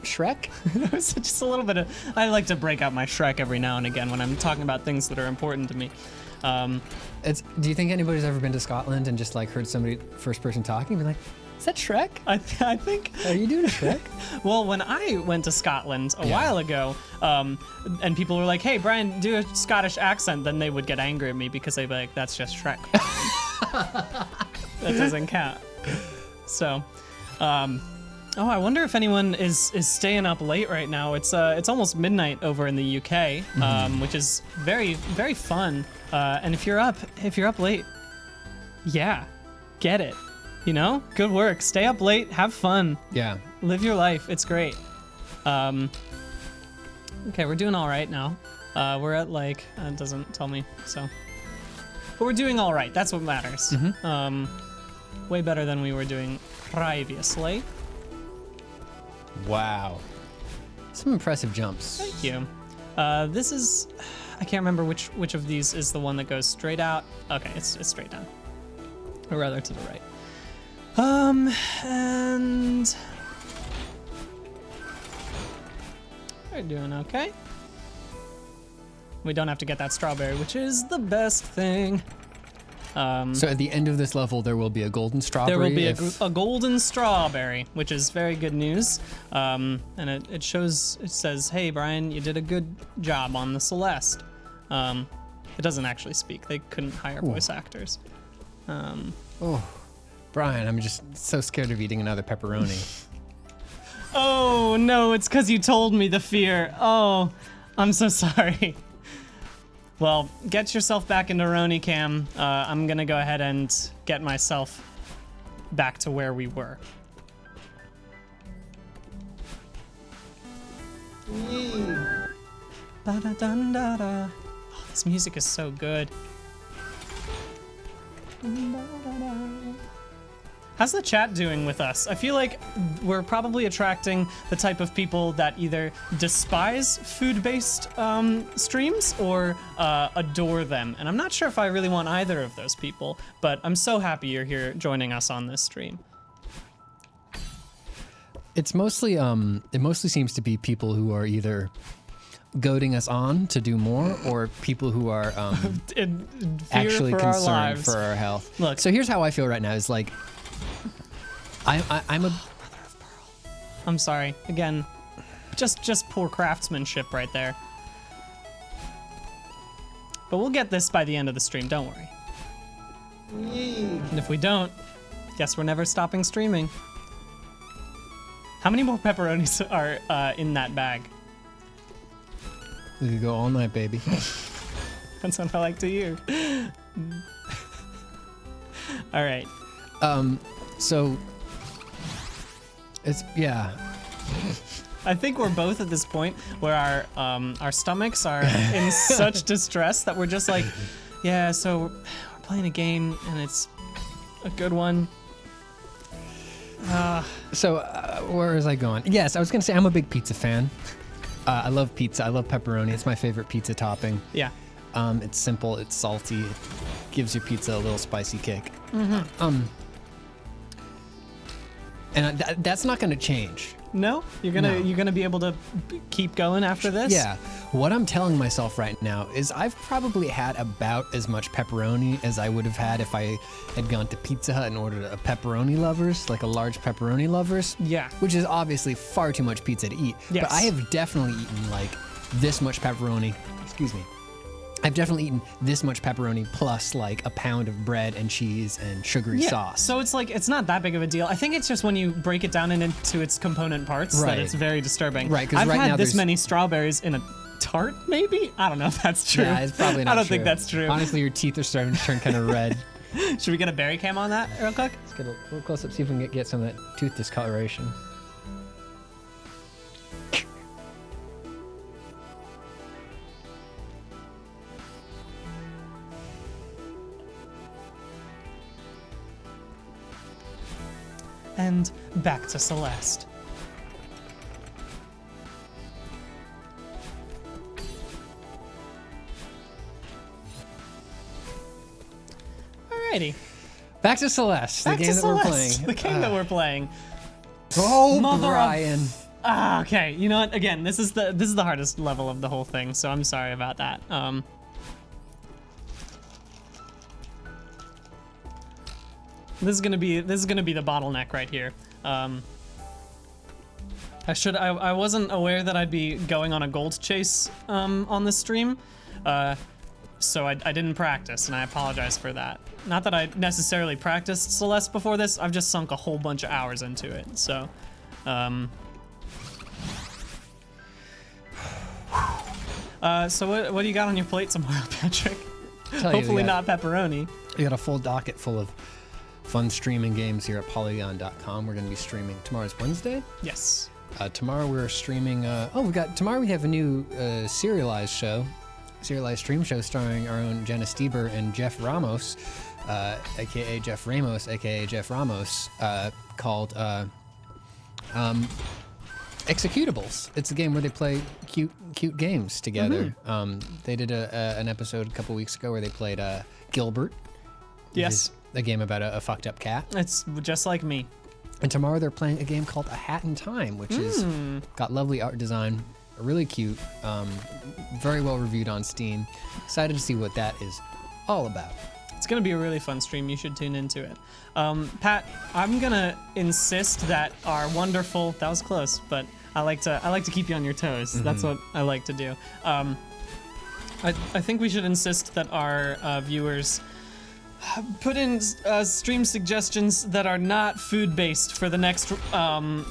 Shrek? It was just a little bit of. I like to break out my Shrek every now and again when I'm talking about things that are important to me. Do you think anybody's ever been to Scotland and just like heard somebody first person talking, be like, "Is that Shrek? I think. Are you doing a Shrek?" Well, when I went to Scotland a while ago, and people were like, "Hey, Brian, do a Scottish accent," then they would get angry at me because they'd be like, "That's just Shrek. That doesn't count." So, oh, I wonder if anyone is staying up late right now. It's almost midnight over in the UK, which is very, very fun. And if you're up late, yeah, get it. You know, good work. Stay up late, have fun. Yeah. Live your life. It's great. Okay, we're doing all right now. We're at like, it doesn't tell me, so. But we're doing all right. That's what matters. Way better than we were doing previously. Wow. Some impressive jumps. Thank you. This is, I can't remember which of these is the one that goes straight out. Okay, it's straight down. Or rather to the right. And we're doing okay. We don't have to get that strawberry, which is the best thing. So at the end of this level, there will be a golden strawberry. There will be a golden strawberry, which is very good news. And it says, "Hey, Brian, you did a good job on the Celeste." It doesn't actually speak. They couldn't hire voice actors. Oh, Brian, I'm just so scared of eating another pepperoni. Oh no, it's because you told me the fear. Oh, I'm so sorry. Well, get yourself back into Roni Cam. I'm gonna go ahead and get myself back to where we were. Ba-da-dun-da-da. Oh, this music is so good. How's the chat doing with us? I feel like we're probably attracting the type of people that either despise food-based streams or adore them. And I'm not sure if I really want either of those people, but I'm so happy you're here joining us on this stream. It's mostly, it mostly seems to be people who are either goading us on to do more or people who are actually concerned for our health. Look. So here's how I feel right now is like, I'm sorry. Again, just poor craftsmanship right there. But we'll get this by the end of the stream, don't worry. And if we don't, guess we're never stopping streaming. How many more pepperonis are in that bag? We could go all night, baby. That's what I like to hear. All right. So it's, yeah. I think we're both at this point where our stomachs are in such distress that we're just like, yeah, so we're playing a game and it's a good one. So where was I going? Yes, I was gonna say I'm a big pizza fan. I love pizza. I love pepperoni. It's my favorite pizza topping. Yeah. It's simple. It's salty. It gives your pizza a little spicy kick. And that's not gonna change. No? You're gonna be able to keep going after this? Yeah. What I'm telling myself right now is I've probably had about as much pepperoni as I would have had if I had gone to Pizza Hut and ordered a pepperoni lovers, like a large pepperoni lovers. Yeah. Which is obviously far too much pizza to eat. Yes. But I have definitely eaten like this much pepperoni. Excuse me. I've definitely eaten this much pepperoni plus like a pound of bread and cheese and sugary sauce. So it's like, it's not that big of a deal. I think it's just when you break it down into its component parts that it's very disturbing. Right, because I've right had now this many strawberries in a tart, maybe? I don't know if that's true. Yeah, it's probably not I don't true. think that's true. Honestly, your teeth are starting to turn kind of red. Should we get a berry cam on that real quick? Let's get a little close up, see if we can get some of that tooth discoloration. And back to Celeste. Alrighty. Back to Celeste, the game that we're playing. The game that we're playing. Oh, Mother Brian. Okay, you know what? Again, this is the hardest level of the whole thing, so I'm sorry about that. This is gonna be the bottleneck right here. I wasn't aware that I'd be going on a gold chase on this stream, so I didn't practice, and I apologize for that. Not that I necessarily practiced Celeste before this. I've just sunk a whole bunch of hours into it. So, so what do you got on your plate tomorrow, Patrick? Hopefully not pepperoni. We got a full docket full of fun streaming games here at Polygon.com. We're going to be streaming. Tomorrow's Wednesday? Yes. Tomorrow we're streaming. Tomorrow we have a new serialized stream show starring our own Jenna Stieber and Jeff Ramos, aka Jeff Ramos, aka Jeff Ramos, called Executables. It's a game where they play cute games together. They did an episode a couple weeks ago where they played Gilbert. Yes. A game about a fucked up cat. It's just like me. And tomorrow they're playing a game called A Hat in Time, which is got lovely art design, really cute, very well reviewed on Steam. Excited to see what that is all about. It's gonna be a really fun stream. You should tune into it. Pat, I'm gonna insist that our wonderful, that was close, but I like to keep you on your toes. That's what I like to do. I think we should insist that our viewers put in stream suggestions that are not food-based for the next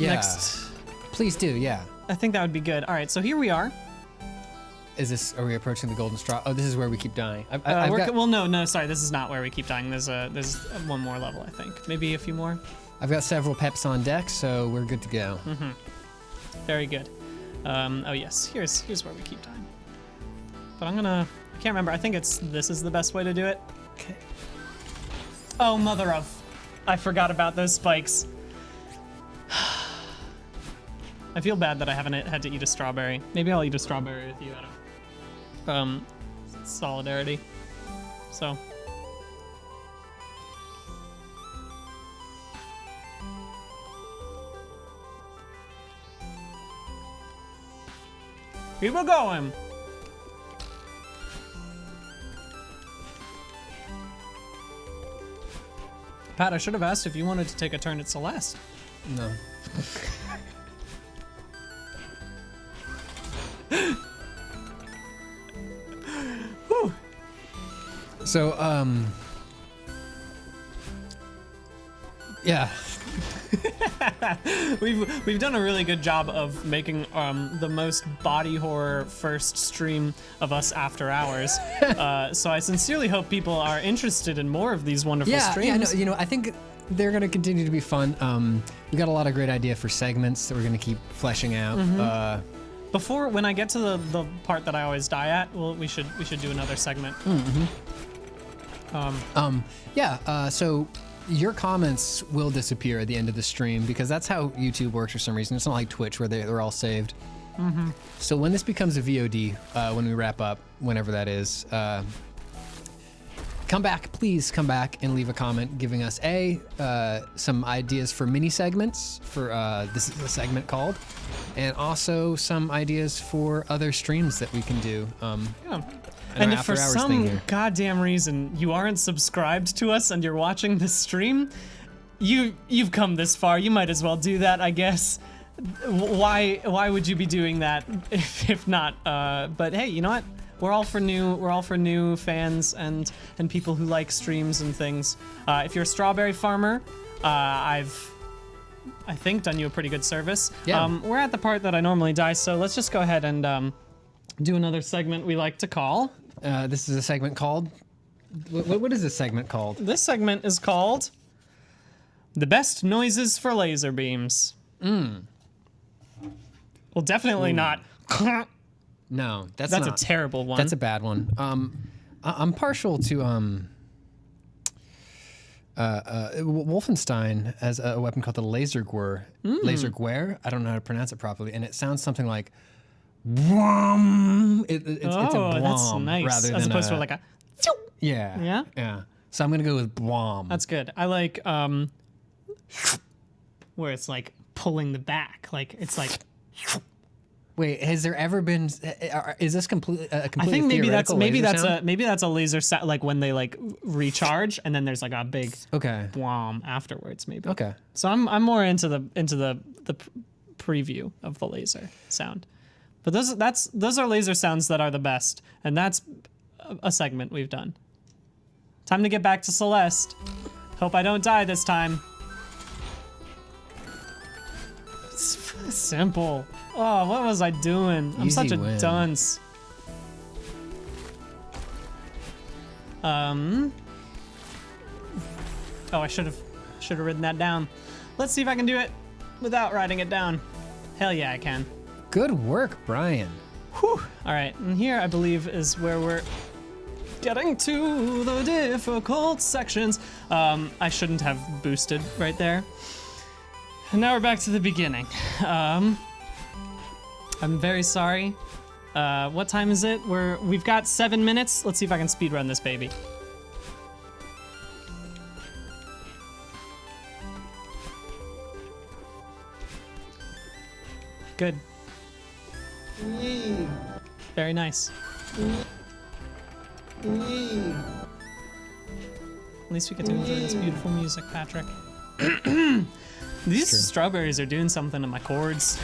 next. Please do, yeah. I think that would be good. All right, so here we are. Are we approaching the golden straw? Oh, this is where we keep dying. Well, no, sorry, this is not where we keep dying. There's one more level, I think. Maybe a few more. I've got several peps on deck, so we're good to go. Very good. Oh yes, here's where we keep dying. But I can't remember. I think this is the best way to do it. Okay. Oh, mother of! I forgot about those spikes. I feel bad that I haven't had to eat a strawberry. Maybe I'll eat a strawberry with you out of solidarity. So. Keep it going. Pat, I should have asked if you wanted to take a turn at Celeste. No. So, yeah. We've done a really good job of making the most body horror first stream of us after hours. So I sincerely hope people are interested in more of these wonderful streams. Yeah, no, I think they're gonna continue to be fun. We got a lot of great idea for segments that we're gonna keep fleshing out. When I get to the part that I always die at, we should do another segment. So your comments will disappear at the end of the stream because that's how YouTube works for some reason. It's not like Twitch where they're all saved. So when this becomes a VOD, when we wrap up, whenever that is, please come back and leave a comment giving us some ideas for mini segments for this is the segment called, and also some ideas for other streams that we can do. And if for some goddamn reason you aren't subscribed to us and you're watching this stream, you've come this far. You might as well do that, I guess. why would you be doing that if not? But hey, you know what? We're all for new fans and people who like streams and things. If you're a strawberry farmer, I think done you a pretty good service. Yeah. We're at the part that I normally die, so let's just go ahead and do another segment we like to call. This is a segment called. What is this segment called? This segment is called "The Best Noises for Laser Beams." Well, definitely not. No, that's a not. terrible one. That's a bad one. I'm partial to Wolfenstein has a weapon called the Lasergwer. Lasergwer. I don't know how to pronounce it properly, and it sounds something like "Bwom." It's a "bwom" that's nice. rather than as opposed to like a. Yeah. Yeah? Yeah. So I'm gonna go with "bwom." That's good. I like where it's like pulling the back, like it's like. Wait, has there ever been? Is this completely? I think maybe that's sound? maybe that's a laser sound, like when they like recharge and then there's like a big Okay. bwom afterwards, maybe. Okay. So I'm more into the preview of the laser sound, but those are laser sounds that are the best, and that's a segment we've done. Time to get back to Celeste. Hope I don't die this time. It's simple. Oh, what was I doing? I'm such a dunce. Oh, I should have written that down. Let's see if I can do it without writing it down. Hell yeah, I can. Good work, Brian. Whew. All right, and here I believe is where we're getting to the difficult sections. I shouldn't have boosted right there. And now we're back to the beginning. I'm very sorry. What time is it? We've got 7 minutes. Let's see if I can speedrun this baby. Good. Very nice. At least we get to enjoy this beautiful music, Patrick. These strawberries are doing something to my chords.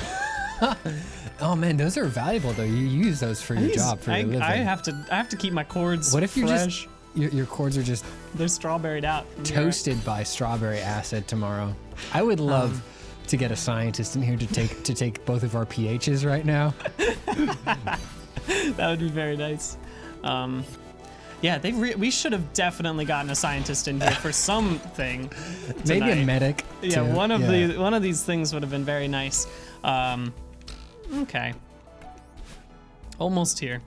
Oh man, those are valuable though. You use those for your job, for your living. I have to keep my chords. What if you fresh. your chords are just they're strawberried out, toasted by strawberry acid tomorrow? I would love to get a scientist in here to take both of our pHs right now. That would be very nice. Yeah, we should have definitely gotten a scientist in here for something. Tonight. Maybe a medic. Yeah, too. one of these things would have been very nice. Okay. Almost here.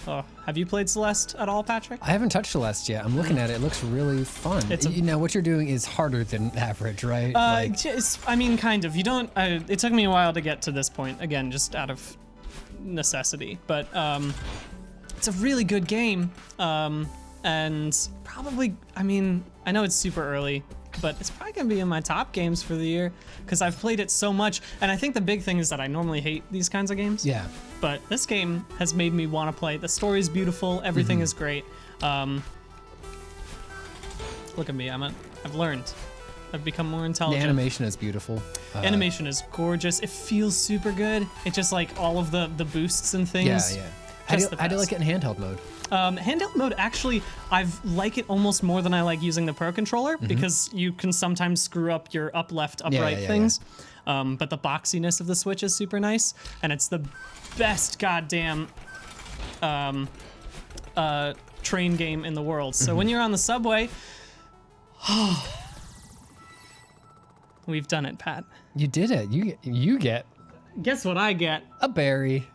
Oh, have you played Celeste at all, Patrick? I haven't touched Celeste yet. I'm looking at it. It looks really fun. Now, what you're doing is harder than average, right? I mean, kind of. You don't. It took me a while to get to this point. Again, just out of necessity. But it's a really good game. And probably. I mean, I know it's super early, but it's probably gonna be in my top games for the year because I've played it so much. And I think the big thing is that I normally hate these kinds of games. Yeah. But this game has made me want to play. The story's beautiful. Everything is great. Look at me. I've learned. I've become more intelligent. The animation is beautiful. Animation is gorgeous. It feels super good. It's just like all of the boosts and things. Yeah. How do you like it in handheld mode? Handheld mode, actually, I like it almost more than I like using the Pro Controller because you can sometimes screw up your up, left, upright things. But the boxiness of the Switch is super nice, and it's the best goddamn train game in the world. So when you're on the subway, we've done it, Pat. You did it. You get. Guess what I get? A berry.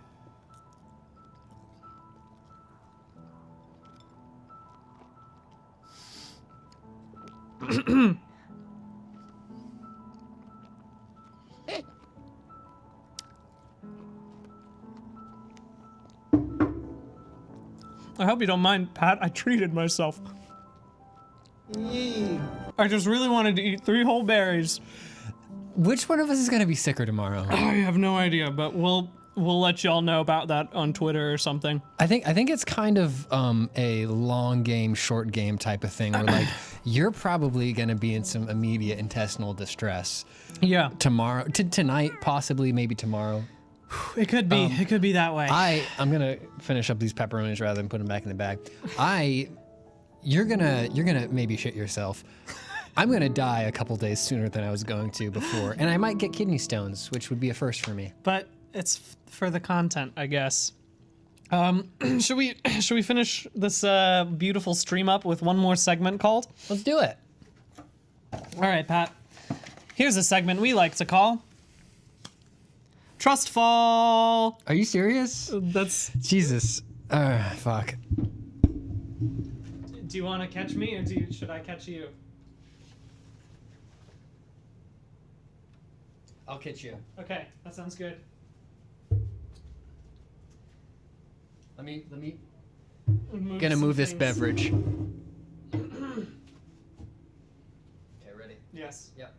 I hope you don't mind, Pat. I treated myself. I just really wanted to eat 3 whole berries. Which one of us is going to be sicker tomorrow? I have no idea, but we'll we'll let y'all know about that on Twitter or something. I think it's kind of a long game, short game type of thing where like you're probably going to be in some immediate intestinal distress. Yeah. Tomorrow, tonight, possibly, maybe tomorrow. It could be. It could be that way. I'm gonna finish up these pepperonis rather than put them back in the bag. You're gonna maybe shit yourself. I'm gonna die a couple days sooner than I was going to before, and I might get kidney stones, which would be a first for me. But it's for the content, I guess. Should we finish this beautiful stream up with one more segment called? Let's do it. All right, Pat. Here's a segment we like to call Trust Fall. Are you serious? That's. Jesus. Fuck. Do you want to catch me, or should I catch you? I'll catch you. Okay, that sounds good. Let me. Gonna move this things. beverage. Okay, ready? Yes. Yep.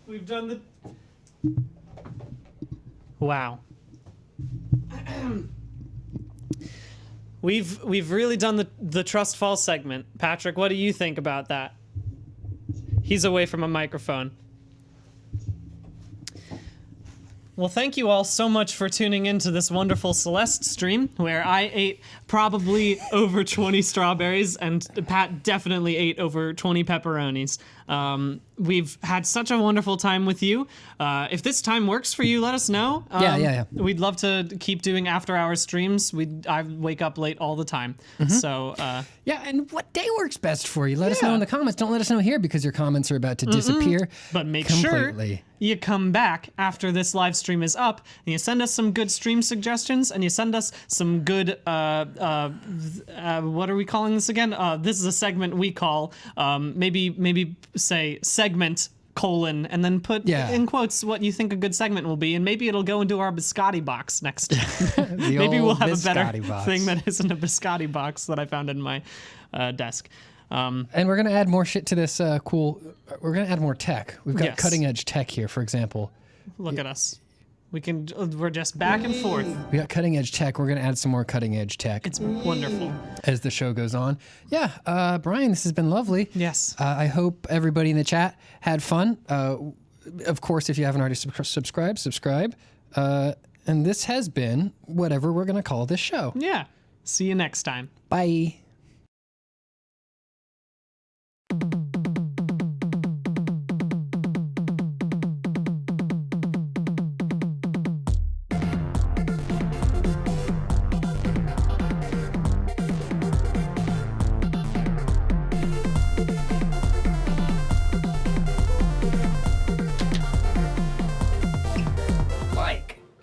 We've done the. Wow. We've really done the trust fall segment. Patrick, what do you think about that? He's away from a microphone. Well, thank you all so much for tuning into this wonderful Celeste stream, where I ate probably over 20 strawberries, and Pat definitely ate over 20 pepperonis. We've had such a wonderful time with you. If this time works for you, let us know. Yeah. We'd love to keep doing after-hour streams. I wake up late all the time. So, Yeah, and what day works best for you? Let us know in the comments. Don't let us know here because your comments are about to disappear. But make completely. sure you come back after this live stream is up, and you send us some good stream suggestions, and you send us some good, what are we calling this again? This is a segment we call, maybe say segment, and then put in quotes what you think a good segment will be, and maybe it'll go into our biscotti box next time. Maybe we'll have a better thing that isn't a biscotti box that I found in my desk. And we're gonna add more shit to this cool. We're gonna add more tech. We've got cutting edge tech here, for example. Look at us. We're just back and forth. We got cutting edge tech. We're gonna add some more cutting edge tech. It's wonderful. As the show goes on. Yeah, Brian, this has been lovely. Yes. I hope everybody in the chat had fun. Of course, if you haven't already subscribe. And this has been whatever we're gonna call this show. Yeah. See you next time. Bye.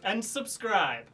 And subscribe.